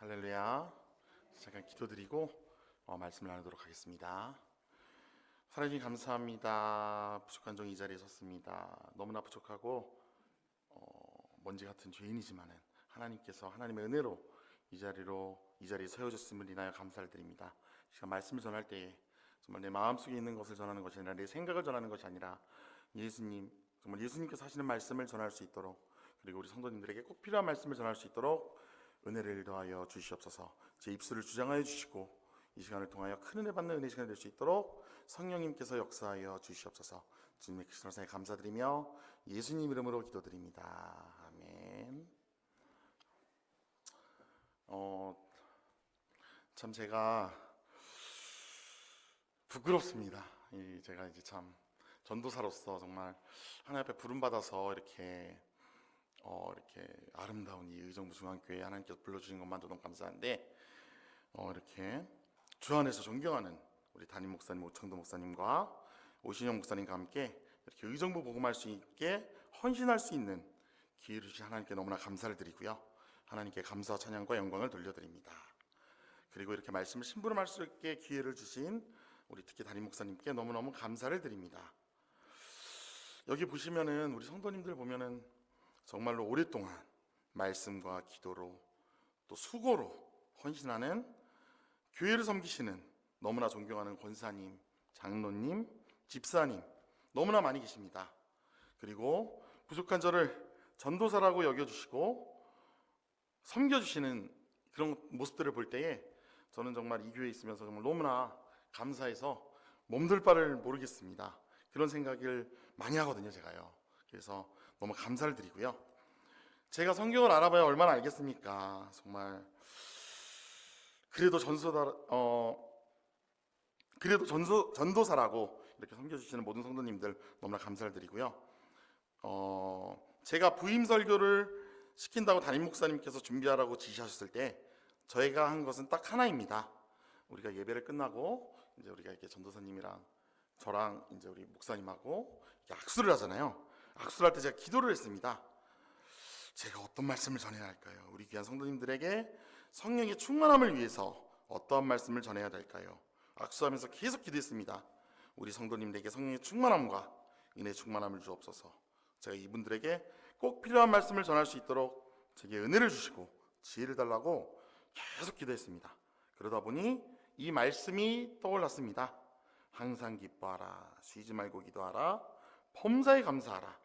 할렐루야. 잠깐 기도드리고 말씀을 나누도록 하겠습니다. 하나님 감사합니다. 부족한 종이 이 자리에 섰습니다. 너무나 부족하고 먼지 같은 죄인이지만은 하나님께서 하나님의 은혜로 이 자리에 세워주심을 인하여 감사를 드립니다. 제가 말씀을 전할 때에 정말 내 마음속에 있는 것을 전하는 것이 아니라 내 생각을 전하는 것이 아니라 정말 예수님께서 하시는 말씀을 전할 수 있도록, 그리고 우리 성도님들에게 꼭 필요한 말씀을 전할 수 있도록 은혜를 더하여 주시옵소서. 제 입술을 주장하여 주시고 이 시간을 통하여 큰 은혜 받는 은혜 시간이 될 수 있도록 성령님께서 역사하여 주시옵소서. 주님의 크신 은사에 감사드리며 예수님 이름으로 기도드립니다. 아멘. 참 제가 부끄럽습니다. 제가 이제 참 전도사로서 정말 하나님 앞에 부름받아서 이렇게 아름다운 이 의정부 중앙교회에 하나님께서 불러주신 것만도 너무 감사한데, 이렇게 주 안에서 존경하는 우리 담임 목사님, 오청도 목사님과 오신영 목사님과 함께 이렇게 의정부 복음할 수 있게 헌신할 수 있는 기회를 주신 하나님께 너무나 감사를 드리고요. 하나님께 감사와 찬양과 영광을 돌려드립니다. 그리고 이렇게 말씀을 심부름할 수 있게 기회를 주신 우리 특히 담임 목사님께 너무너무 감사를 드립니다. 여기 보시면은 우리 성도님들 보면은 정말로 오랫동안 말씀과 기도로 또 수고로 헌신하는, 교회를 섬기시는 너무나 존경하는 권사님, 장로님, 집사님 너무나 많이 계십니다. 그리고 부족한 저를 전도사라고 여겨주시고 섬겨주시는 그런 모습들을 볼 때에 저는 정말 이 교회에 있으면서 정말 너무나 감사해서 몸둘 바를 모르겠습니다. 그런 생각을 많이 하거든요, 제가요. 그래서 너무 감사를 드리고요. 제가 성경을 알아봐야 얼마나 알겠습니까? 정말 그래도 전도사라고 이렇게 섬겨주시는 모든 성도님들 너무나 감사를 드리고요. 제가 부임 설교를 시킨다고 담임 목사님께서 준비하라고 지시하셨을 때 저희가 한 것은 딱 하나입니다. 우리가 예배를 끝나고 이제 우리가 이렇게 전도사님이랑 저랑 이제 우리 목사님하고 악수를 하잖아요. 악수를 할 때 제가 기도를 했습니다. 제가 어떤 말씀을 전해야 할까요? 우리 귀한 성도님들에게 성령의 충만함을 위해서 어떠한 말씀을 전해야 될까요? 악수하면서 계속 기도했습니다. 우리 성도님들에게 성령의 충만함과 은혜의 충만함을 주옵소서. 제가 이분들에게 꼭 필요한 말씀을 전할 수 있도록 제게 은혜를 주시고 지혜를 달라고 계속 기도했습니다. 그러다 보니 이 말씀이 떠올랐습니다. 항상 기뻐하라, 쉬지 말고 기도하라, 범사에 감사하라.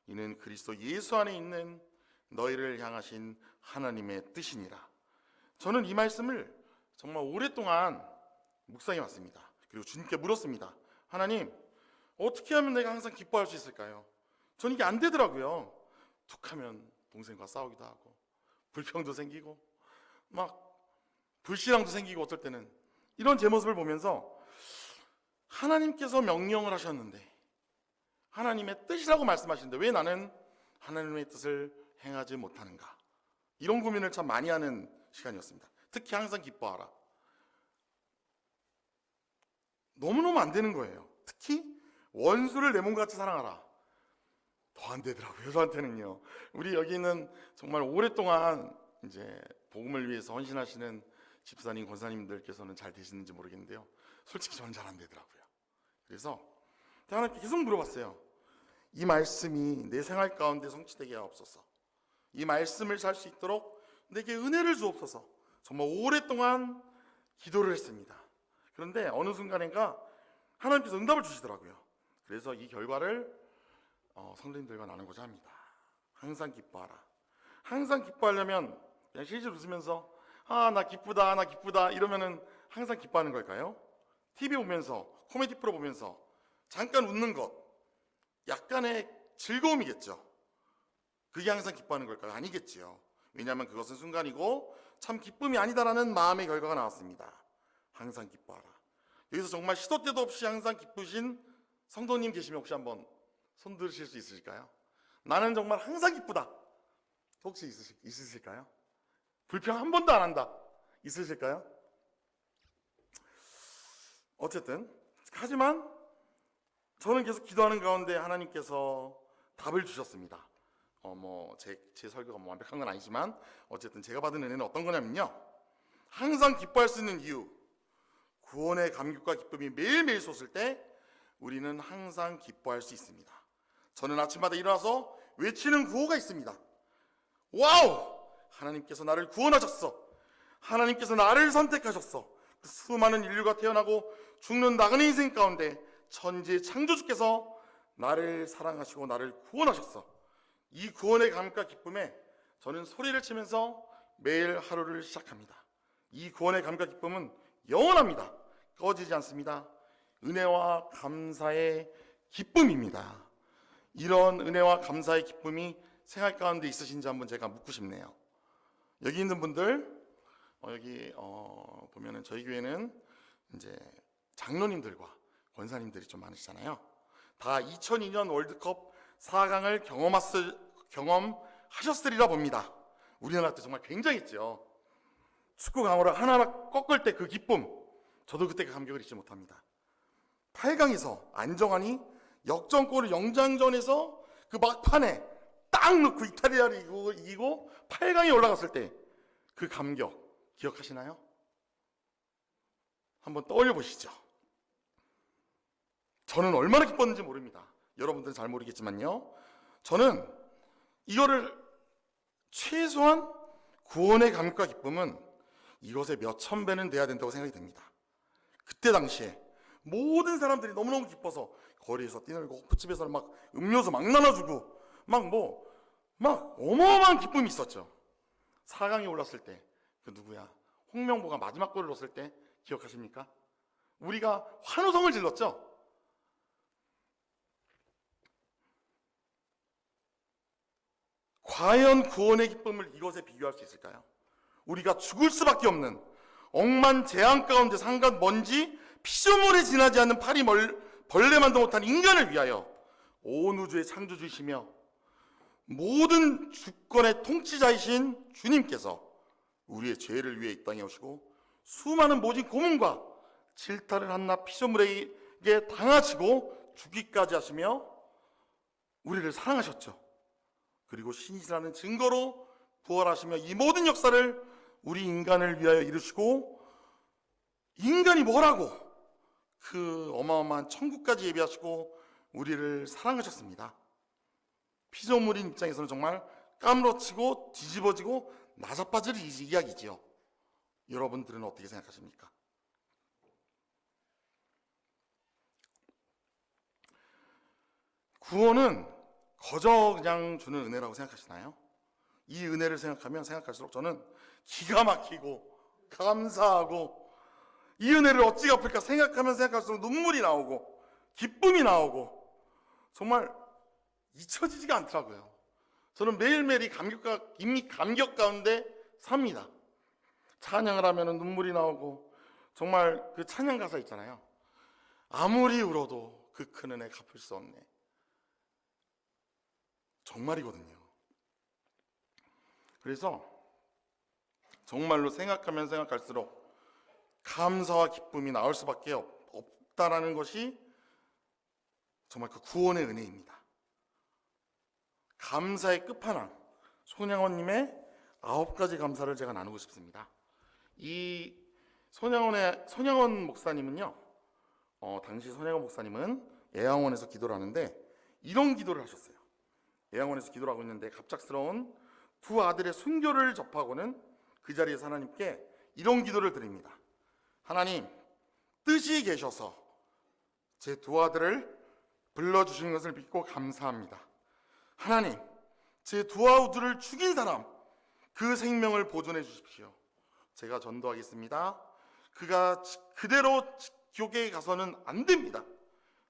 이는 그리스도 예수 안에 있는 너희를 향하신 하나님의 뜻이니라. 저는 이 말씀을 정말 오랫동안 묵상해 왔습니다. 그리고 주님께 물었습니다. 하나님, 어떻게 하면 내가 항상 기뻐할 수 있을까요? 저는 이게 안 되더라고요. 툭하면 동생과 싸우기도 하고 불평도 생기고 막 불신앙도 생기고, 어떨 때는 이런 제 모습을 보면서 하나님께서 명령을 하셨는데, 하나님의 뜻이라고 말씀하시는데 왜 나는 하나님의 뜻을 행하지 못하는가? 이런 고민을 참 많이 하는 시간이었습니다. 특히 항상 기뻐하라. 너무너무 안 되는 거예요. 특히 원수를 내 몸같이 사랑하라. 더 안 되더라고요, 저한테는요. 우리 여기 있는 정말 오랫동안 이제 복음을 위해서 헌신하시는 집사님, 권사님들께서는 잘 되시는지 모르겠는데요. 솔직히 저는 잘 안 되더라고요. 그래서 하나님께 계속 물어봤어요. 이 말씀이 내 생활 가운데 성취되게 하옵소서. 이 말씀을 살 수 있도록 내게 은혜를 주옵소서. 정말 오랫동안 기도를 했습니다. 그런데 어느 순간인가 하나님께서 응답을 주시더라고요. 그래서 이 결과를 성도님들과 나누고자 합니다. 항상 기뻐하라. 항상 기뻐하려면 그냥 실실 웃으면서 나 기쁘다, 나 기쁘다 이러면은 항상 기뻐하는 걸까요? TV 보면서, 코미디 프로 보면서 잠깐 웃는 것, 약간의 즐거움이겠죠. 그게 항상 기뻐하는 걸까요? 아니겠지요. 왜냐하면 그것은 순간이고 참 기쁨이 아니다라는 마음의 결과가 나왔습니다. 항상 기뻐하라. 여기서 정말 시도 때도 없이 항상 기쁘신 성도님 계시면 혹시 한번 손 들으실 수 있으실까요? 나는 정말 항상 기쁘다. 혹시 있으실까요? 불평 한 번도 안 한다. 있으실까요? 어쨌든 하지만 저는 계속 기도하는 가운데 하나님께서 답을 주셨습니다. 제 설교가 완벽한 건 아니지만 어쨌든 제가 받은 은혜는 어떤 거냐면요, 항상 기뻐할 수 있는 이유, 구원의 감격과 기쁨이 매일매일 솟을 때 우리는 항상 기뻐할 수 있습니다. 저는 아침마다 일어나서 외치는 구호가 있습니다. 와우! 하나님께서 나를 구원하셨어. 하나님께서 나를 선택하셨어. 그 수많은 인류가 태어나고 죽는 나그네 인생 가운데 천지의 창조주께서 나를 사랑하시고 나를 구원하셨어. 이 구원의 감격과 기쁨에 저는 소리를 치면서 매일 하루를 시작합니다. 이 구원의 감격과 기쁨은 영원합니다. 꺼지지 않습니다. 은혜와 감사의 기쁨입니다. 이런 은혜와 감사의 기쁨이 생활 가운데 있으신지 한번 제가 묻고 싶네요. 여기 있는 분들, 보면은 저희 교회는 이제 장로님들과 권사님들이 좀 많으시잖아요. 다 2002년 월드컵 4강을 경험하셨으리라 봅니다. 우리나라 때 정말 굉장했죠. 축구 강호를 하나하나 꺾을 때 그 기쁨, 저도 그때 그 감격을 잊지 못합니다. 8강에서 안정환이 역전골을 영장전에서 그 막판에 딱 넣고 이탈리아를 이기고 8강에 올라갔을 때 그 감격 기억하시나요? 한번 떠올려 보시죠. 저는 얼마나 기뻤는지 모릅니다. 여러분들은 잘 모르겠지만요. 저는 이거를 최소한 구원의 감격과 기쁨은 이것의 몇천 배는 돼야 된다고 생각이 됩니다. 그때 당시에 모든 사람들이 너무너무 기뻐서 거리에서 뛰놀고 호프집에서 막 음료수 막 나눠주고 막 어마어마한 기쁨이 있었죠. 4강에 올랐을 때 그 누구야? 홍명보가 마지막 골을 넣었을 때 기억하십니까? 우리가 환호성을 질렀죠. 과연 구원의 기쁨을 이것에 비교할 수 있을까요? 우리가 죽을 수밖에 없는 억만 재앙 가운데 산간 먼지 피조물에 지나지 않는 파리 벌레만도 못한 인간을 위하여 온 우주의 창조주이시며 모든 주권의 통치자이신 주님께서 우리의 죄를 위해 이 땅에 오시고 수많은 모진 고문과 질타를 한낱 피조물에게 당하시고 죽기까지 하시며 우리를 사랑하셨죠. 그리고 신이시라는 증거로 부활하시며 이 모든 역사를 우리 인간을 위하여 이루시고 인간이 뭐라고 그 어마어마한 천국까지 예비하시고 우리를 사랑하셨습니다. 피조물인 입장에서는 정말 까무러치고 뒤집어지고 나자빠질 이야기지요. 여러분들은 어떻게 생각하십니까? 구원은 거저 그냥 주는 은혜라고 생각하시나요? 이 은혜를 생각할수록 저는 기가 막히고 감사하고 이 은혜를 어찌 갚을까 생각할수록 눈물이 나오고 기쁨이 나오고 정말 잊혀지지가 않더라고요. 저는 매일매일 이 감격 가운데 삽니다. 찬양을 하면 눈물이 나오고 정말 그 찬양 가사 있잖아요. 아무리 울어도 그 큰 은혜 갚을 수 없네. 정말이거든요. 그래서 정말로 생각하면 생각할수록 감사와 기쁨이 나올 수밖에 없다라는 것이 정말 그 구원의 은혜입니다. 감사의 끝판왕 손양원님의 9가지 감사를 제가 나누고 싶습니다. 이 손양원 목사님은요, 당시 손양원 목사님은 애양원에서 기도를 하는데 이런 기도를 하셨어요. 애양원에서 기도를 하고 있는데 갑작스러운 두 아들의 순교를 접하고는 그 자리에서 하나님께 이런 기도를 드립니다. 하나님, 뜻이 계셔서 제 두 아들을 불러주신 것을 믿고 감사합니다. 하나님, 제 두 아들을 죽인 사람 그 생명을 보존해 주십시오. 제가 전도하겠습니다. 그가 그대로 지옥에 가서는 안 됩니다.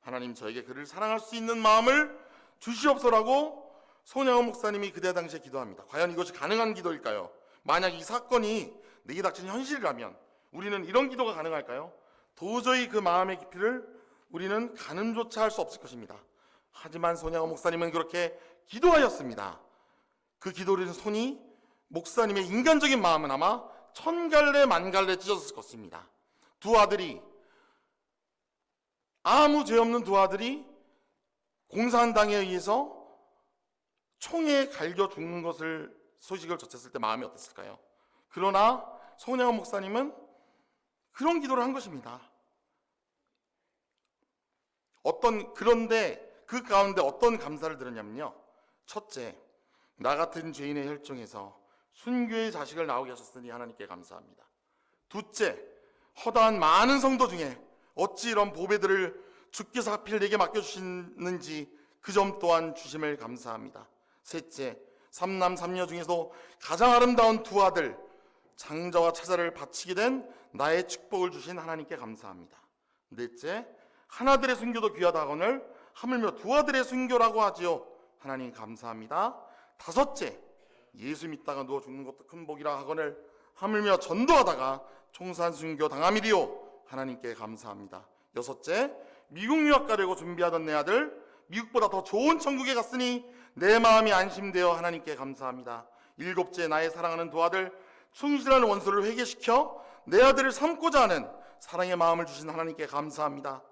하나님, 저에게 그를 사랑할 수 있는 마음을 주시옵소라고 손양원 목사님이 그때 당시에 기도합니다. 과연 이것이 가능한 기도일까요? 만약 이 사건이 내게 닥친 현실이라면 우리는 이런 기도가 가능할까요? 도저히 그 마음의 깊이를 우리는 가늠조차 할 수 없을 것입니다. 하지만 손양원 목사님은 그렇게 기도하였습니다. 그 기도를 손이 목사님의 인간적인 마음은 아마 1000갈래 만갈래 찢어졌을 것입니다. 두 아들이, 아무 죄 없는 두 아들이 공산당에 의해서 총에 갈겨 죽는 것을 소식을 접했을 때 마음이 어땠을까요? 그러나 손양원 목사님은 그런 기도를 한 것입니다. 그런데 그 가운데 어떤 감사를 들었냐면요. 첫째, 나 같은 죄인의 혈중에서 순교의 자식을 나오게 하셨으니 하나님께 감사합니다. 둘째, 허다한 많은 성도 중에 어찌 이런 보배들을 주께서 하필 내게 맡겨주시는지 그 점 또한 주심을 감사합니다. 셋째, 삼남 삼녀 중에서 가장 아름다운 두 아들 장자와 차자를 바치게 된 나의 축복을 주신 하나님께 감사합니다. 넷째, 하나들의 순교도 귀하다거늘 하물며 두 아들의 순교라고 하지요. 하나님 감사합니다. 다섯째, 예수 믿다가 누워 죽는 것도 큰 복이라 하거늘 하물며 전도하다가 총산 순교 당함이리요. 하나님께 감사합니다. 여섯째, 미국 유학 가려고 준비하던 내 아들 미국보다 더 좋은 천국에 갔으니 내 마음이 안심되어 하나님께 감사합니다. 일곱째, 나의 사랑하는 두 아들 충실한 원수를 회개시켜 내 아들을 삼고자 하는 사랑의 마음을 주신 하나님께 감사합니다.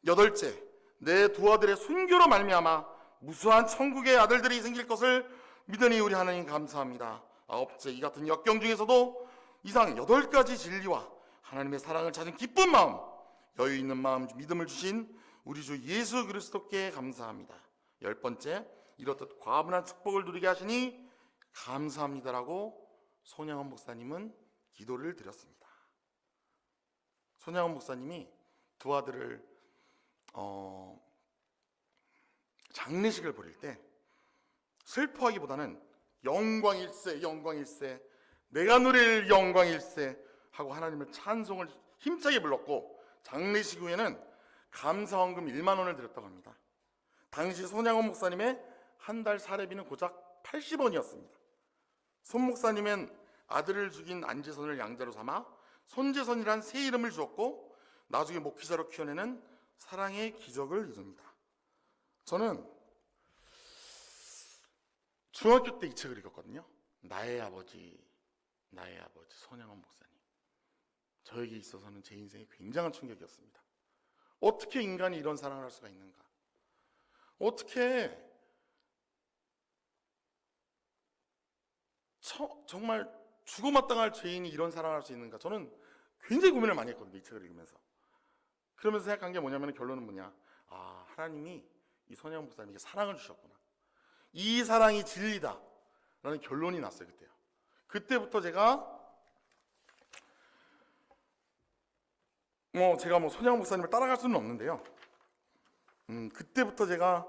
여덟째, 내 두 아들의 순교로 말미암아 무수한 천국의 아들들이 생길 것을 믿으니 우리 하나님 감사합니다. 아홉째, 이 같은 역경 중에서도 이상 8가지 진리와 하나님의 사랑을 찾은 기쁜 마음, 여유 있는 마음, 믿음을 주신 우리 주 예수 그리스도께 감사합니다. 10번째, 이렇듯 과분한 축복을 누리게 하시니 감사합니다라고 손양원 목사님은 기도를 드렸습니다. 손양원 목사님이 두 아들을 장례식을 벌일 때 슬퍼하기보다는 영광일세 영광일세 내가 누릴 영광일세 하고 하나님을 찬송을 힘차게 불렀고, 장례식 후에는 감사원금 1만 원을 드렸다고 합니다. 당시 손양원 목사님의 한 달 사례비는 고작 80원이었습니다. 손 목사님은 아들을 죽인 안재선을 양자로 삼아 손재선이란 새 이름을 주었고 나중에 목회자로 키워내는 사랑의 기적을 이룹니다. 저는 중학교 때 이 책을 읽었거든요. 나의 아버지 손양원 목사님. 저에게 있어서는 제 인생에 굉장한 충격이었습니다. 어떻게 인간이 이런 사랑을 할 수가 있는가? 어떻게 정말 죽어마땅할 죄인이 이런 사랑을 할 수 있는가? 저는 굉장히 고민을 많이 했거든요, 이 책을 읽으면서. 그러면서 생각한 게 뭐냐면, 결론은 뭐냐? 하나님이 이 손양원 목사님에게 사랑을 주셨구나. 이 사랑이 진리다 라는 결론이 났어요. 그때부터 제가 손양원 목사님을 따라갈 수는 없는데요, 그때부터 제가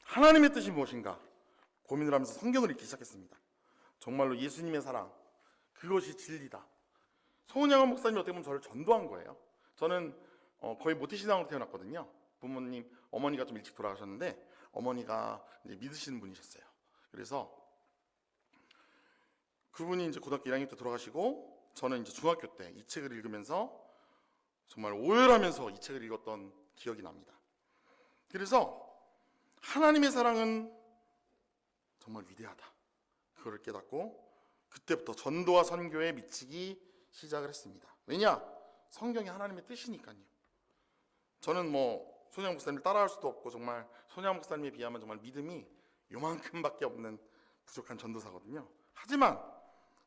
하나님의 뜻이 무엇인가 고민을 하면서 성경을 읽기 시작했습니다. 정말로 예수님의 사랑, 그것이 진리다. 손양원 목사님이 어떻게 보면 저를 전도한 거예요. 저는 거의 모태신앙으로 태어났거든요. 부모님, 어머니가 좀 일찍 돌아가셨는데 어머니가 이제 믿으시는 분이셨어요. 그래서 그분이 이제 고등학교 1학년 때 돌아가시고, 저는 이제 중학교 때 이 책을 읽으면서 정말 오열하면서 이 책을 읽었던 기억이 납니다. 그래서 하나님의 사랑은 정말 위대하다, 그거를 깨닫고 그때부터 전도와 선교에 미치기 시작을 했습니다. 왜냐? 성경이 하나님의 뜻이니까요. 저는 손양원 목사님을 따라할 수도 없고, 정말 손양원 목사님에 비하면 정말 믿음이 요만큼밖에 없는 부족한 전도사거든요. 하지만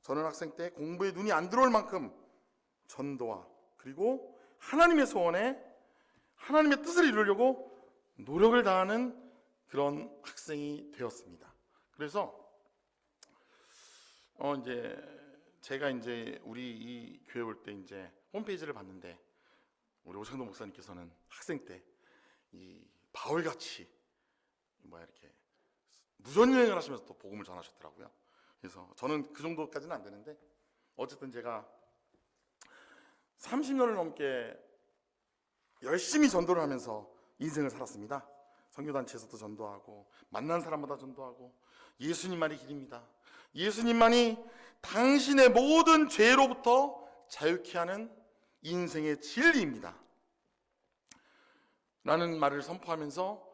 저는 학생 때 공부에 눈이 안 들어올 만큼 전도와 그리고 하나님의 소원에 하나님의 뜻을 이루려고 노력을 다하는 그런 학생이 되었습니다. 그래서 제가 우리 이 교회 올 때 홈페이지를 봤는데, 우리 오창동 목사님께서는 학생 때 이 바울같이 이렇게 무전여행을 하시면서 또 복음을 전하셨더라고요. 그래서 저는 그 정도까지는 안 되는데, 어쨌든 제가 30년을 넘게 열심히 전도를 하면서 인생을 살았습니다. 선교단체에서도 전도하고, 만난 사람마다 전도하고, 예수님만이 길입니다, 예수님만이 당신의 모든 죄로부터 자유케 하는 인생의 진리입니다 라는 말을 선포하면서,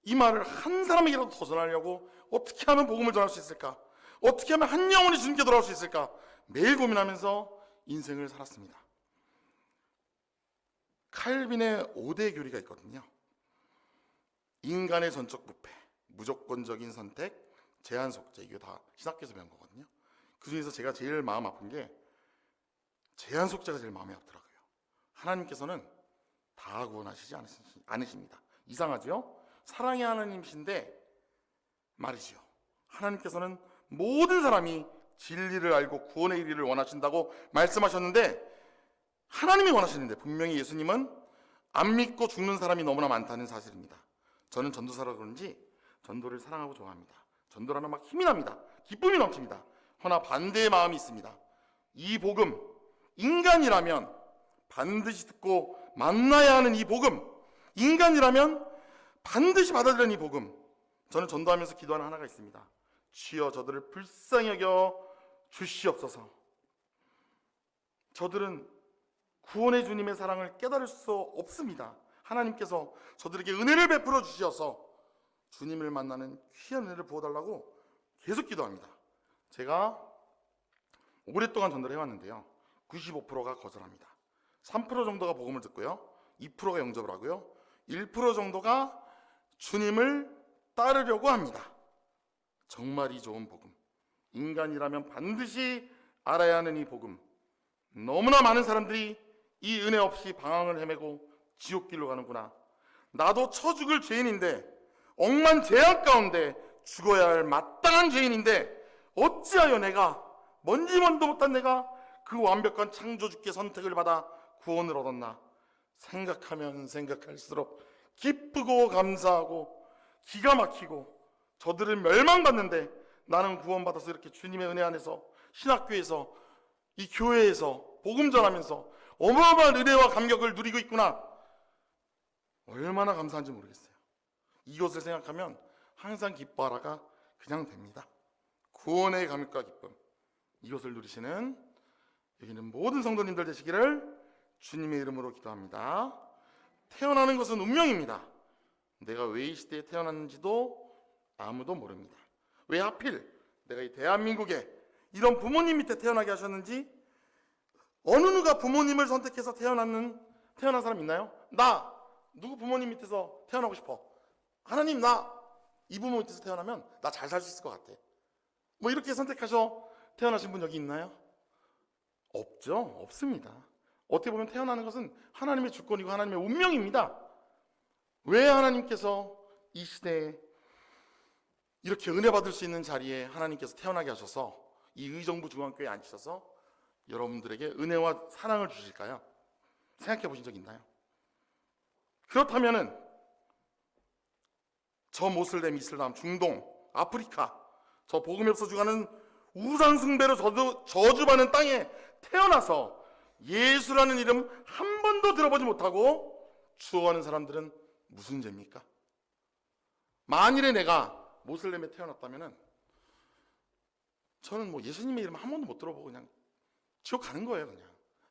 이 말을 한 사람에게라도 더 전하려고 어떻게 하면 복음을 전할 수 있을까, 어떻게 하면 한 영혼이 주님께 돌아올 수 있을까 매일 고민하면서 인생을 살았습니다. 칼빈의 5대 교리가 있거든요. 인간의 전적 부패, 무조건적인 선택, 제한 속죄, 이게 다 신학교에서 배운 거거든요. 그 중에서 제가 제일 마음 아픈 게 제한속죄가 제일 마음이 아프더라고요. 하나님께서는 다 구원하시지 않으십니다. 이상하죠? 사랑의 하나님이신데 말이지요. 하나님께서는 모든 사람이 진리를 알고 구원의 이르기를 원하신다고 말씀하셨는데, 하나님이 원하시는데 분명히 예수님은 안 믿고 죽는 사람이 너무나 많다는 사실입니다. 저는 전도사라 그런지 전도를 사랑하고 좋아합니다. 전도라면 막 힘이 납니다. 기쁨이 넘칩니다. 허나 반대의 마음이 있습니다. 이 복음, 인간이라면 반드시 듣고 만나야 하는 이 복음, 인간이라면 반드시 받아들이는 이 복음, 저는 전도하면서 기도하는 하나가 있습니다. 주여 저들을 불쌍히 여겨 주시옵소서. 저들은 구원의 주님의 사랑을 깨달을 수 없습니다. 하나님께서 저들에게 은혜를 베풀어 주셔서 주님을 만나는 귀한 은혜를 부어달라고 계속 기도합니다. 제가 오랫동안 전도를 해왔는데요, 95%가 거절합니다. 3% 정도가 복음을 듣고요, 2%가 영접을 하고요, 1% 정도가 주님을 따르려고 합니다. 정말 이 좋은 복음, 인간이라면 반드시 알아야 하는 이 복음, 너무나 많은 사람들이 이 은혜 없이 방황을 헤매고 지옥길로 가는구나. 나도 처죽을 죄인인데, 억만 죄악 가운데 죽어야 할 마땅한 죄인인데 어찌하여 내가, 먼지먼도 못한 내가 그 완벽한 창조주께 선택을 받아 구원을 얻었나. 생각하면 생각할수록 기쁘고 감사하고 기가 막히고, 저들은 멸망받는데 나는 구원받아서 이렇게 주님의 은혜 안에서, 신학교에서, 이 교회에서 복음 전하면서 어마어마한 은혜와 감격을 누리고 있구나. 얼마나 감사한지 모르겠어요. 이것을 생각하면 항상 기뻐하라가 그냥 됩니다. 구원의 감격과 기쁨, 이것을 누리시는 여기는 모든 성도님들 되시기를 주님의 이름으로 기도합니다. 태어나는 것은 운명입니다. 내가 왜 이 시대에 태어났는지도 아무도 모릅니다. 왜 하필 내가 이 대한민국에 이런 부모님 밑에 태어나게 하셨는지, 어느 누가 부모님을 선택해서 태어난 사람 있나요? 나 누구 부모님 밑에서 태어나고 싶어. 하나님, 나 이 부모 밑에서 태어나면 나 잘 살 수 있을 것 같아. 뭐 이렇게 선택하셔 태어나신 분 여기 있나요? 없죠. 없습니다. 어떻게 보면 태어나는 것은 하나님의 주권이고 하나님의 운명입니다. 왜 하나님께서 이 시대에 이렇게 은혜 받을 수 있는 자리에 하나님께서 태어나게 하셔서 이 의정부 중앙교회에 앉히셔서 여러분들에게 은혜와 사랑을 주실까요? 생각해 보신 적 있나요? 그렇다면은 저 모슬렘, 이슬람, 중동, 아프리카, 저 복음이 없어 죽어가는 우상 숭배로 저주받는 땅에 태어나서 예수라는 이름 한 번도 들어보지 못하고 추워하는 사람들은 무슨 죄입니까? 만일에 내가 모슬렘에 태어났다면은 저는 뭐 예수님의 이름 한 번도 못 들어보고 그냥 지옥 가는 거예요. 그냥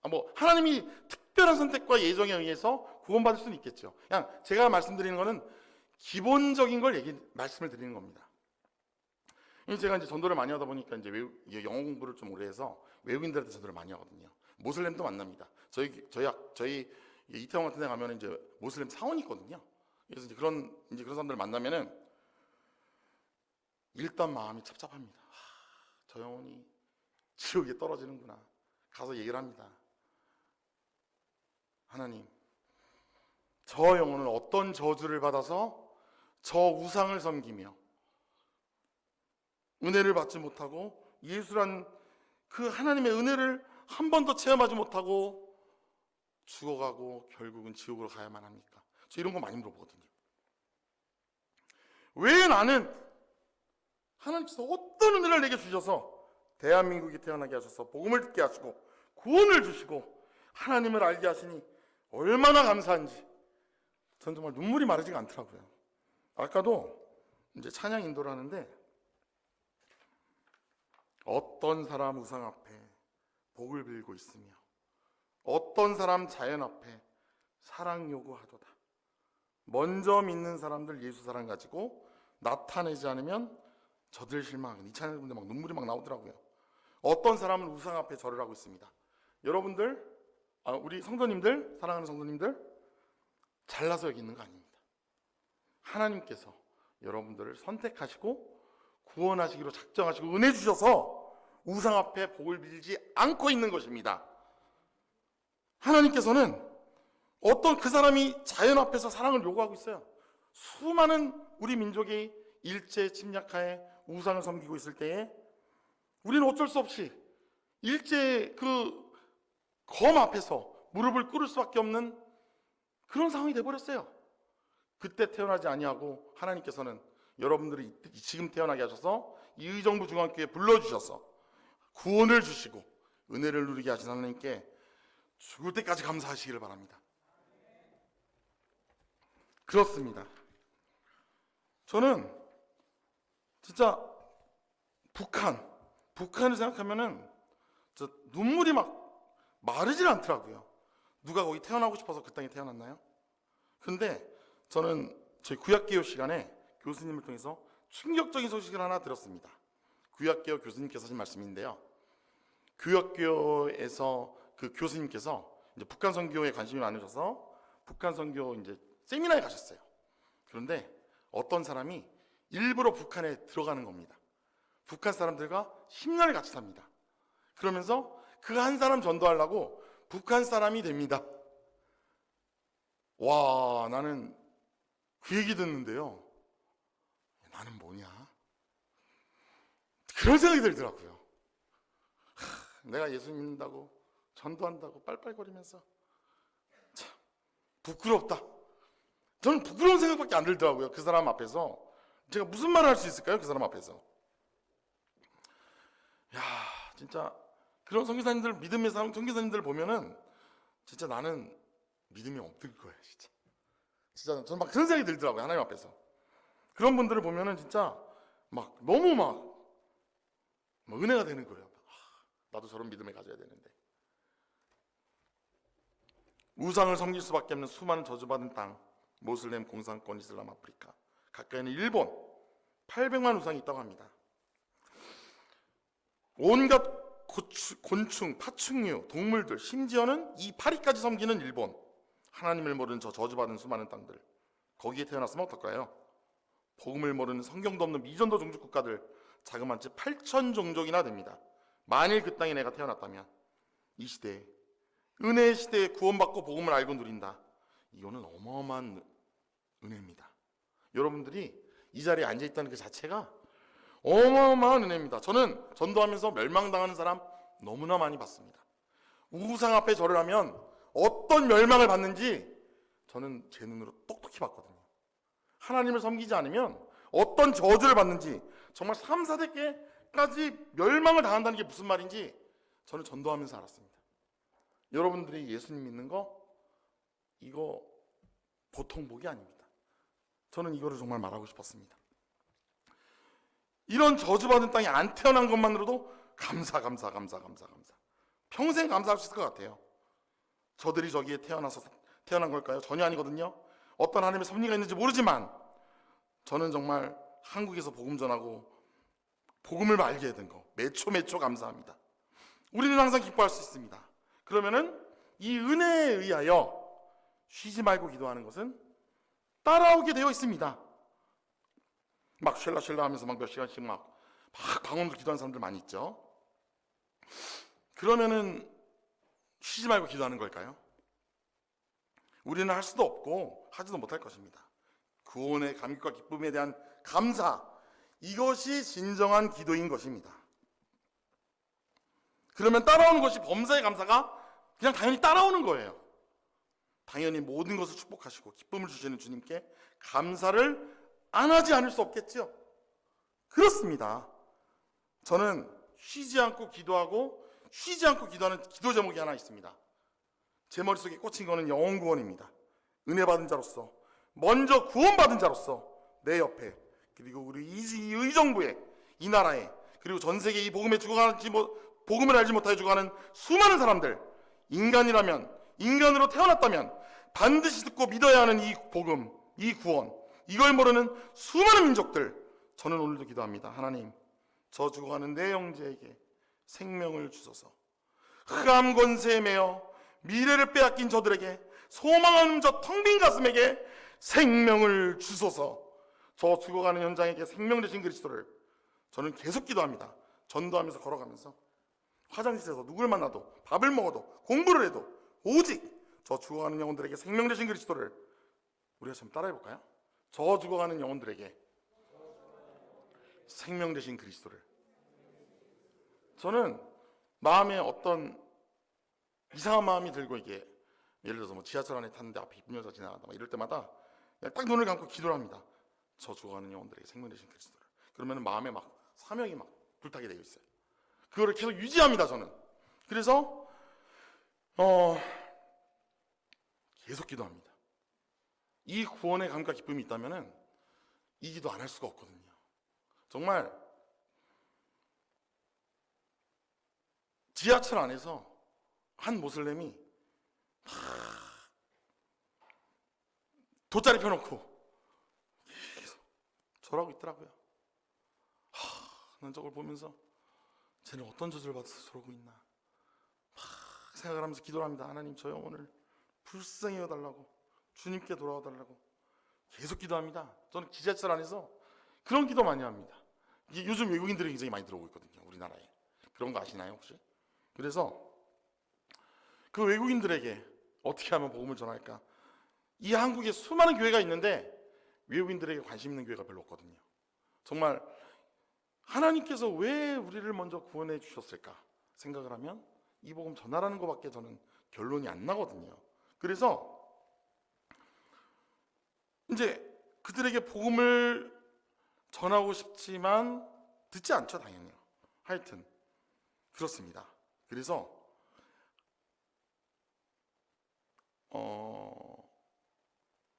뭐 하나님이 특별한 선택과 예정에 의해서 구원받을 수는 있겠죠. 그냥 제가 말씀드리는 거는 기본적인 걸 말씀을 드리는 겁니다. 제가 이제 전도를 많이 하다 보니까 이제 영어 공부를 좀 오래 해서 외국인들한테 전도를 많이 하거든요. 모슬렘도 만납니다. 저희 이태원 같은 데 가면 이제 모슬렘 사원이 있거든요. 그래서 이제 그런 사람들 만나면은 일단 마음이 찹찹합니다. 저 영혼이 지옥에 떨어지는구나. 가서 얘기를 합니다. 하나님, 저 영혼은 어떤 저주를 받아서 저 우상을 섬기며 은혜를 받지 못하고 예수란 그 하나님의 은혜를 한 번도 체험하지 못하고 죽어가고 결국은 지옥으로 가야만 합니까? 저 이런 거 많이 물어보거든요. 왜 나는 하나님께서 어떤 은혜를 내게 주셔서 대한민국이 태어나게 하셔서 복음을 듣게 하시고 구원을 주시고 하나님을 알게 하시니 얼마나 감사한지 전 정말 눈물이 마르지가 않더라고요. 아까도 이제 찬양 인도를 하는데 어떤 사람 우상 앞에 복을 빌고 있으며 어떤 사람 자연 앞에 사랑 요구하도다. 먼저 믿는 사람들 예수 사랑 가지고 나타내지 않으면 저들 실망하는, 이 찬양 듣는데 막 눈물이 막 나오더라고요. 어떤 사람은 우상 앞에 절을 하고 있습니다. 여러분들, 우리 성도님들, 사랑하는 성도님들, 잘나서 여기 있는 거 아닙니다. 하나님께서 여러분들을 선택하시고 구원하시기로 작정하시고 은혜 주셔서 우상 앞에 복을 빌지 않고 있는 것입니다. 하나님께서는 어떤 그 사람이 자연 앞에서 사랑을 요구하고 있어요. 수많은 우리 민족이 일제 침략하에 우상을 섬기고 있을 때에 우리는 어쩔 수 없이 일제 그 검 앞에서 무릎을 꿇을 수밖에 없는 그런 상황이 돼버렸어요. 그때 태어나지 아니하고 하나님께서는 여러분들이 지금 태어나게 하셔서 이 의정부 중앙교회에 불러주셔서 구원을 주시고 은혜를 누리게 하신 하나님께 죽을 때까지 감사하시기를 바랍니다. 그렇습니다. 저는 진짜 북한을 생각하면은 저 눈물이 막 마르질 않더라고요. 누가 거기 태어나고 싶어서 그 땅에 태어났나요? 근데 저는 저희 구약개요 시간에 교수님을 통해서 충격적인 소식을 하나 들었습니다. 구약개요 교수님께서 하신 말씀인데요. 구약개요에서 그 교수님께서 이제 북한 선교에 관심이 많으셔서 북한 선교 이제 세미나에 가셨어요. 그런데 어떤 사람이 일부러 북한에 들어가는 겁니다. 북한 사람들과 10년을 같이 삽니다. 그러면서 그 한 사람 전도하려고 북한 사람이 됩니다. 와, 나는 그 얘기 듣는데요. 나는 뭐냐? 그런 생각이 들더라고요. 내가 예수 믿는다고 전도한다고 빨빨거리면서 참 부끄럽다. 저는 부끄러운 생각밖에 안 들더라고요. 그 사람 앞에서 제가 무슨 말을 할 수 있을까요? 그 사람 앞에서. 야, 진짜 그런 선교사님들, 믿음의 사람 선교사님들 보면은 진짜 나는 믿음이 없을 거예요. 진짜 저는 막 그런 생각이 들더라고요. 하나님 앞에서. 그런 분들을 보면은 진짜 막 너무 막 은혜가 되는 거예요. 나도 저런 믿음을 가져야 되는데. 우상을 섬길 수밖에 없는 수많은 저주받은 땅, 모슬렘 공산권 이슬람 아프리카, 가까이는 일본, 800만 우상이 있다고 합니다. 온갖 곤충, 파충류, 동물들, 심지어는 이 파리까지 섬기는 일본, 하나님을 모르는 저 저주받은 수많은 땅들, 거기에 태어났으면 어떨까요? 복음을 모르는 성경도 없는 미전도 종족 국가들 자그마치 8천 종족이나 됩니다. 만일 그 땅에 내가 태어났다면 이 시대에, 은혜의 시대에 구원받고 복음을 알고 누린다. 이거는 어마어마한 은혜입니다. 여러분들이 이 자리에 앉아있다는 그 자체가 어마어마한 은혜입니다. 저는 전도하면서 멸망당하는 사람 너무나 많이 봤습니다. 우상 앞에 절을 하면 어떤 멸망을 받는지 저는 제 눈으로 똑똑히 봤거든요. 하나님을 섬기지 않으면 어떤 저주를 받는지, 정말 3, 4대께까지 멸망을 당한다는 게 무슨 말인지 저는 전도하면서 알았습니다. 여러분들이 예수님 믿는 거 이거 보통 복이 아닙니다. 저는 이거를 정말 말하고 싶었습니다. 이런 저주받은 땅에 안 태어난 것만으로도 감사. 평생 감사할 수 있을 것 같아요. 저들이 저기에 태어난 걸까요? 전혀 아니거든요. 어떤 하나님의 섭리가 있는지 모르지만 저는 정말 한국에서 복음 전하고 복음을 알게 된 거 매초 감사합니다. 우리는 항상 기뻐할 수 있습니다. 그러면은 이 은혜에 의하여 쉬지 말고 기도하는 것은 따라오게 되어 있습니다. 막 쉘라 하면서 막 몇 시간씩 막 방언으로 기도하는 사람들 많이 있죠. 그러면은 쉬지 말고 기도하는 걸까요? 우리는 할 수도 없고 하지도 못할 것입니다. 구원의 감격과 기쁨에 대한 감사, 이것이 진정한 기도인 것입니다. 그러면 따라오는 것이 범사의 감사가 그냥 당연히 따라오는 거예요. 당연히 모든 것을 축복하시고 기쁨을 주시는 주님께 감사를 안 하지 않을 수 없겠죠. 그렇습니다. 저는 쉬지 않고 기도하고 쉬지 않고 기도하는 기도 제목이 하나 있습니다. 제 머릿속에 꽂힌 거는 영혼 구원입니다. 은혜 받은 자로서, 먼저 구원받은 자로서 내 옆에, 그리고 우리 이 의정부에, 이 나라에, 그리고 전 세계 이 복음을 알지 못하여 죽어가는 수많은 사람들, 인간으로 태어났다면 반드시 듣고 믿어야 하는 이 복음, 이 구원, 이걸 모르는 수많은 민족들, 저는 오늘도 기도합니다. 하나님, 저 죽어가는 내 형제에게 생명을 주소서. 흑암 권세에 매여 미래를 빼앗긴 저들에게, 소망하는 저 텅 빈 가슴에게 생명을 주소서. 저 죽어가는 현장에게 생명 되신 그리스도를 저는 계속 기도합니다. 전도하면서 걸어가면서 화장실에서 누굴 만나도 밥을 먹어도 공부를 해도 오직 저 죽어가는 영혼들에게 생명 되신 그리스도를 우리가 좀 따라해 볼까요? 저 죽어가는 영혼들에게 생명 되신 그리스도를. 저는 마음에 어떤 이상한 마음이 들고 이게 예를 들어서 뭐 지하철 안에 탔는데 앞에 이쁜 여자 지나간다 이럴 때마다 그냥 딱 눈을 감고 기도를 합니다. 저 죽어가는 영혼들에게 생명 되신 그리스도를. 그러면 마음에 막 사명이 막 불타게 되어 있어요. 그거를 계속 유지합니다. 저는 그래서 계속 기도합니다. 이 구원의 감과 기쁨이 있다면은 이 기도 안 할 수가 없거든요. 정말 지하철 안에서 한 모슬렘이 돗자리 펴놓고 계속 절하고 있더라고요. 난 저걸 보면서 쟤는 어떤 저주를 받아서 저러고 있나 생각을 하면서 기도를 합니다. 하나님, 저 영혼을 불쌍히 여달라고, 주님께 돌아와 달라고 계속 기도합니다. 저는 지하철 안에서 그런 기도 많이 합니다. 요즘 외국인들이 굉장히 많이 들어오고 있거든요. 우리나라에. 그런 거 아시나요 혹시? 그래서 그 외국인들에게 어떻게 하면 복음을 전할까? 이 한국에 수많은 교회가 있는데 외국인들에게 관심 있는 교회가 별로 없거든요. 정말 하나님께서 왜 우리를 먼저 구원해 주셨을까 생각을 하면 이 복음 전하라는 것밖에 저는 결론이 안 나거든요. 그래서 이제 그들에게 복음을 전하고 싶지만 듣지 않죠, 당연히요. 하여튼 그렇습니다. 그래서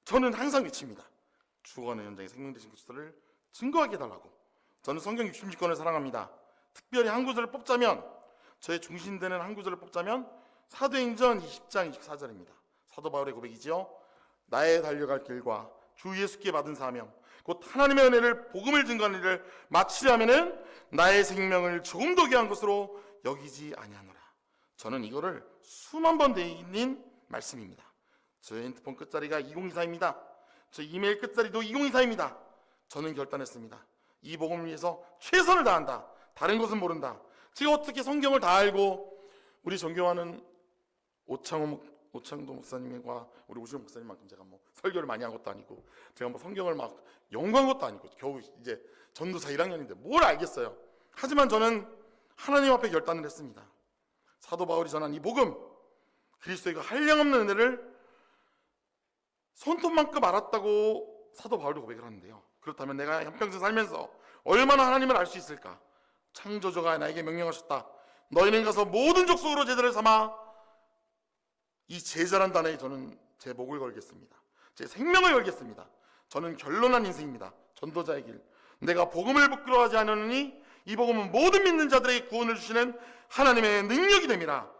저는 항상 외칩니다. 죽어가는 현장에 생명 되신 그리스도를 증거하게 해달라고. 저는 성경 66권을 사랑합니다. 특별히 한 구절을 뽑자면, 저의 중심되는 한 구절을 뽑자면 사도행전 20장 24절입니다. 사도 바울의 고백이지요. 나의 달려갈 길과 주 예수께 받은 사명, 곧 하나님의 은혜를 복음을 증거하는 일을 마치려면은 나의 생명을 조금 더 귀한 것으로 여기지 아니하노라. 저는 이거를 수만 번 되어 있는 말씀입니다. 저의 핸드폰 끝자리가 2024입니다. 저 이메일 끝자리도 2024입니다. 저는 결단했습니다. 이 복음을 위해서 최선을 다한다. 다른 것은 모른다. 제가 어떻게 성경을 다 알고 우리 존경하는 오창도 목사님과 우리 오시영 목사님만큼 제가 뭐 설교를 많이 한 것도 아니고 제가 뭐 성경을 막 연구한 것도 아니고 겨우 이제 전도사 1학년인데 뭘 알겠어요. 하지만 저는 하나님 앞에 결단을 했습니다. 사도 바울이 전한 이 복음, 그리스도의 그 한량없는 은혜를 손톱만큼 알았다고 사도 바울도 고백을 하는데요. 그렇다면 내가 한평생 살면서 얼마나 하나님을 알 수 있을까? 창조주가 나에게 명령하셨다. 너희는 가서 모든 족속으로 제자를 삼아. 이 제자란 단어에 저는 제 목을 걸겠습니다. 제 생명을 걸겠습니다. 저는 결론한 인생입니다. 전도자의 길. 내가 복음을 부끄러워하지 않으니 이 복음은 모든 믿는 자들에게 구원을 주시는 하나님의 능력이 됨이라.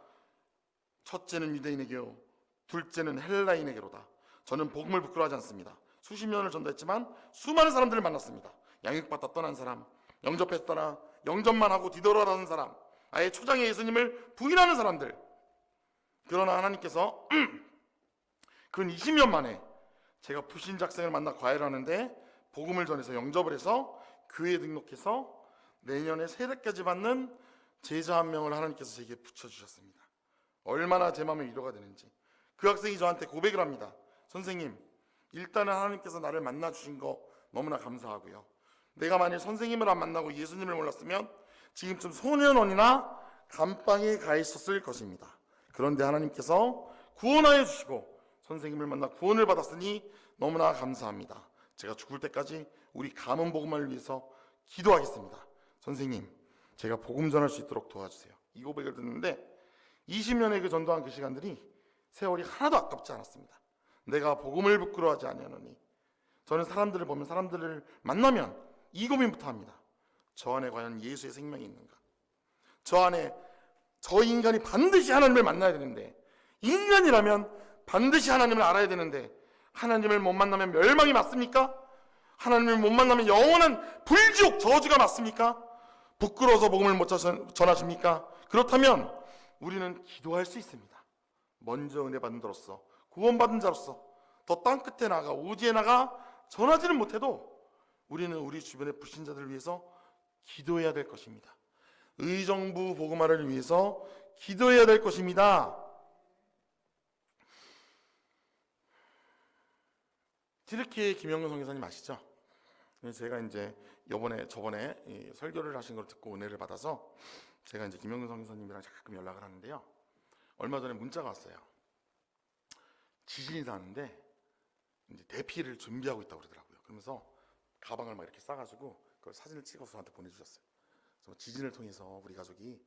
첫째는 유대인에게요, 둘째는 헬라인에게로다. 저는 복음을 부끄러워하지 않습니다. 수십 년을 전도했지만 수많은 사람들을 만났습니다. 양육받다 떠난 사람, 영접해서 떠나 영접만 하고 뒤돌아가는 사람, 아예 초장에 예수님을 부인하는 사람들. 그러나 하나님께서 근 20년 만에 제가 불신자학생을 만나 과외를 하는데 복음을 전해서 영접을 해서 교회에 등록해서 내년에 세례까지 받는 제자 한 명을 하나님께서 제게 붙여주셨습니다. 얼마나 제 마음에 위로가 되는지. 그 학생이 저한테 고백을 합니다. 선생님, 일단은 하나님께서 나를 만나주신 거 너무나 감사하고요. 내가 만일 선생님을 안 만나고 예수님을 몰랐으면 지금쯤 소년원이나 감방에 가 있었을 것입니다. 그런데 하나님께서 구원하여 주시고 선생님을 만나 구원을 받았으니 너무나 감사합니다. 제가 죽을 때까지 우리 가문 복음을 위해서 기도하겠습니다. 선생님, 제가 복음 전할 수 있도록 도와주세요. 이 고백을 듣는데 20년의 그 전도한 그 시간들이 세월이 하나도 아깝지 않았습니다. 내가 복음을 부끄러워하지 아니하노니. 저는 사람들을 보면, 사람들을 만나면 이 고민부터 합니다. 저 안에 과연 예수의 생명이 있는가? 저 안에 저 인간이 반드시 하나님을 만나야 되는데, 인간이라면 반드시 하나님을 알아야 되는데 하나님을 못 만나면 멸망이 맞습니까? 하나님을 못 만나면 영원한 불지옥 저주가 맞습니까? 부끄러워서 복음을 못 전하십니까? 그렇다면 우리는 기도할 수 있습니다. 먼저 은혜 받은 자로서, 구원받은 자로서 더 땅끝에 나가, 오지에 나가 전하지는 못해도 우리는 우리 주변의 불신자들을 위해서 기도해야 될 것입니다. 의정부 복음화를 위해서 기도해야 될 것입니다. 튀르키예 김영근 선교사님 아시죠? 제가 이제 저번에 이 설교를 하신 걸 듣고 은혜를 받아서 제가 이제 김영근 선교사님이랑 가끔 연락을 하는데요. 얼마 전에 문자가 왔어요. 지진이 나는데 이제 대피를 준비하고 있다고 그러더라고요. 그러면서 가방을 막 이렇게 싸가지고 그걸 사진을 찍어서 저한테 보내주셨어요. 그래서 지진을 통해서 우리 가족이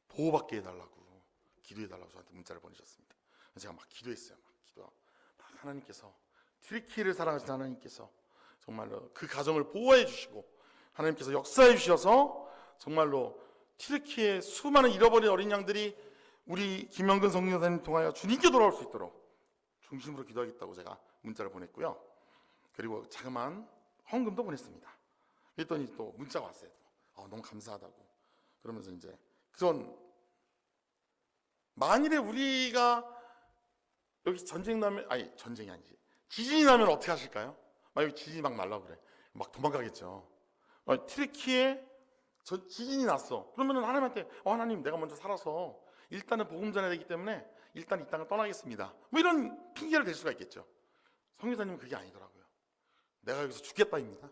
보호받게 해달라고 기도해달라고 저한테 문자를 보내셨습니다. 그래서 제가 막 기도했어요. 막 하나님께서 튀르키예를 사랑하시는 하나님께서 정말로 그 가정을 보호해 주시고 하나님께서 역사해 주셔서 정말로 튀르키예 수많은 잃어버린 어린 양들이 우리 김영근 선교사님 통하여 주님께 돌아올 수 있도록 중심으로 기도하겠다고 제가 문자를 보냈고요. 그리고 자그마한 헌금도 보냈습니다. 그랬더니 또 문자가 왔어요. 너무 감사하다고. 그러면서 이제 그런 만일에 우리가 여기 전쟁이 아니지. 지진이 나면 어떻게 하실까요? 만약에 지진이 막 날라고 그래. 막 도망가겠죠. 튀르키예 지진이 났어. 그러면은 하나님한테 하나님 내가 먼저 살아서 일단은 복음 전해야 되기 때문에 일단 이 땅을 떠나겠습니다. 뭐 이런 핑계를 댈 수가 있겠죠. 선교사님은 그게 아니더라고요. 내가 여기서 죽겠다입니다.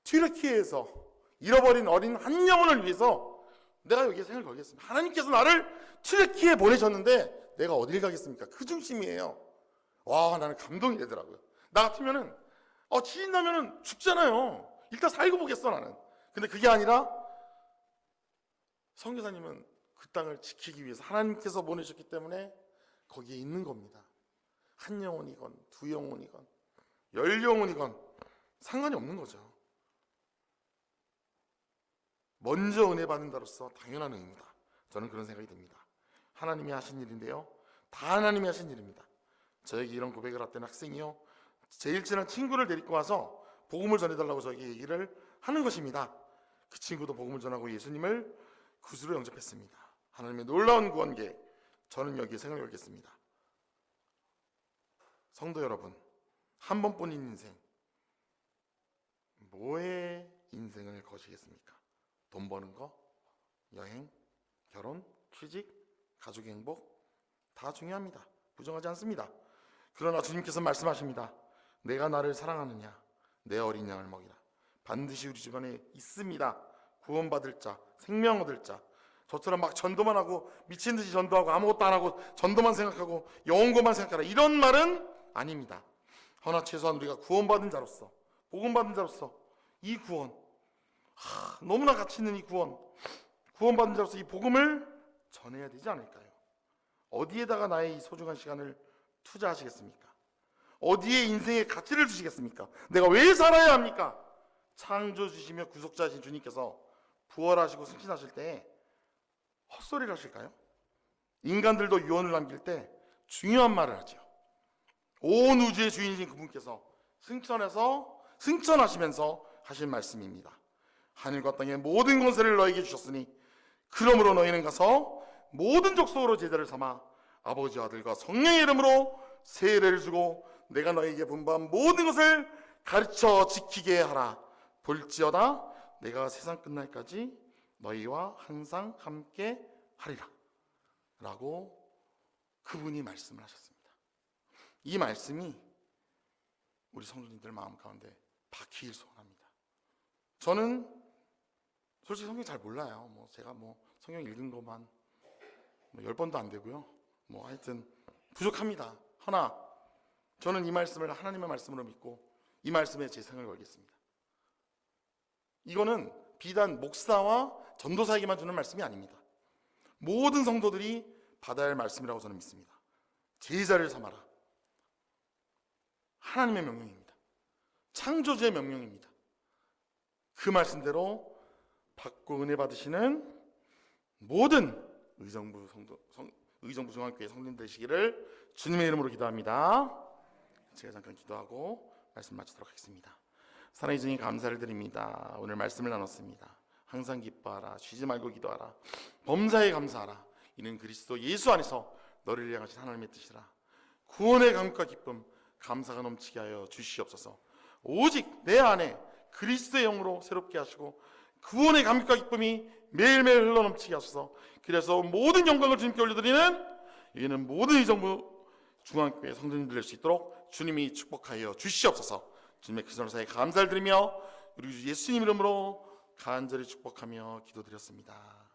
튀르키예에서 잃어버린 어린 한 영혼을 위해서 내가 여기에 생을 걸겠습니다. 하나님께서 나를 튀르키예에 보내셨는데 내가 어딜 가겠습니까? 그 중심이에요. 와, 나는 감동이 되더라고요. 나 같으면은 지진 나면은 죽잖아요. 일단 살고 보겠어 나는. 근데 그게 아니라 선교사님은 그 땅을 지키기 위해서 하나님께서 보내셨기 때문에 거기에 있는 겁니다. 한 영혼이건 두 영혼이건 10영혼이건 상관이 없는 거죠. 먼저 은혜 받는 자로서 당연한 의무다. 저는 그런 생각이 듭니다. 하나님이 하신 일인데요. 다 하나님이 하신 일입니다. 저에게 이런 고백을 했던 학생이요. 제일 친한 친구를 데리고 와서 복음을 전해달라고 저에게 얘기를 하는 것입니다. 그 친구도 복음을 전하고 예수님을 구주로 영접했습니다. 하나님의 놀라운 구원 계획, 저는 여기에 생을 걸겠습니다. 성도 여러분, 한 번뿐인 인생, 뭐의 인생을 거시겠습니까? 돈 버는 거, 여행, 결혼, 취직, 가족의 행복 다 중요합니다. 부정하지 않습니다. 그러나 주님께서 말씀하십니다. 내가 나를 사랑하느냐? 내 어린 양을 먹이라. 반드시 우리 주변에 있습니다. 구원받을 자, 생명 얻을 자. 저처럼 막 전도만 하고 미친 듯이 전도하고 아무것도 안 하고 전도만 생각하고 영혼 것만 생각하라, 이런 말은 아닙니다. 허나 최소한 우리가 구원받은 자로서, 복음받은 자로서 이 구원, 너무나 가치 있는 이 구원받은 자로서 이 복음을 전해야 되지 않을까요? 어디에다가 나의 이 소중한 시간을 투자하시겠습니까? 어디에 인생의 가치를 주시겠습니까? 내가 왜 살아야 합니까? 창조주시며 구속자이신 주님께서 부활하시고 승천하실 때 헛소리를 하실까요? 인간들도 유언을 남길 때 중요한 말을 하죠. 온 우주의 주인이신 그분께서 승천하시면서 하신 말씀입니다. 하늘과 땅의 모든 권세를 너에게 주셨으니 그러므로 너희는 가서 모든 족속으로 제자를 삼아 아버지와 아들과 성령의 이름으로 세례를 주고 내가 너희에게 분부한 모든 것을 가르쳐 지키게 하라. 볼지어다 내가 세상 끝날까지 너희와 항상 함께 하리라 라고 그분이 말씀을 하셨습니다. 이 말씀이 우리 성도님들 마음 가운데 박히길 소원합니다. 저는 솔직히 성경 잘 몰라요. 제가 성경 읽은 것만 10번도 안 되고요. 하여튼 부족합니다. 하나, 저는 이 말씀을 하나님의 말씀으로 믿고 이 말씀에 제 생을 걸겠습니다. 이거는 비단 목사와 전도사에게만 주는 말씀이 아닙니다. 모든 성도들이 받아야 할 말씀이라고 저는 믿습니다. 제자를 삼아라. 하나님의 명령입니다. 창조주의 명령입니다. 그 말씀대로 받고 은혜 받으시는 모든 의정부 중앙교회 성도님 되시기를 주님의 이름으로 기도합니다. 제가 잠깐 기도하고 말씀 마치도록 하겠습니다. 사랑의 주님, 감사를 드립니다. 오늘 말씀을 나눴습니다. 항상 기뻐하라, 쉬지 말고 기도하라, 범사에 감사하라. 이는 그리스도 예수 안에서 너를 향하신 하나님의 뜻이라. 구원의 감격과 기쁨, 감사가 넘치게 하여 주시옵소서. 오직 내 안에 그리스도의 영으로 새롭게 하시고 구원의 감격과 기쁨이 매일매일 흘러넘치게 하소서. 그래서 모든 영광을 주님께 올려드리는 여기는 모든 의정부 중앙교회 성도님들 될 수 있도록 주님이 축복하여 주시옵소서. 주님의 크신 사에 감사를 드리며 우리 주 예수님 이름으로 간절히 축복하며 기도드렸습니다.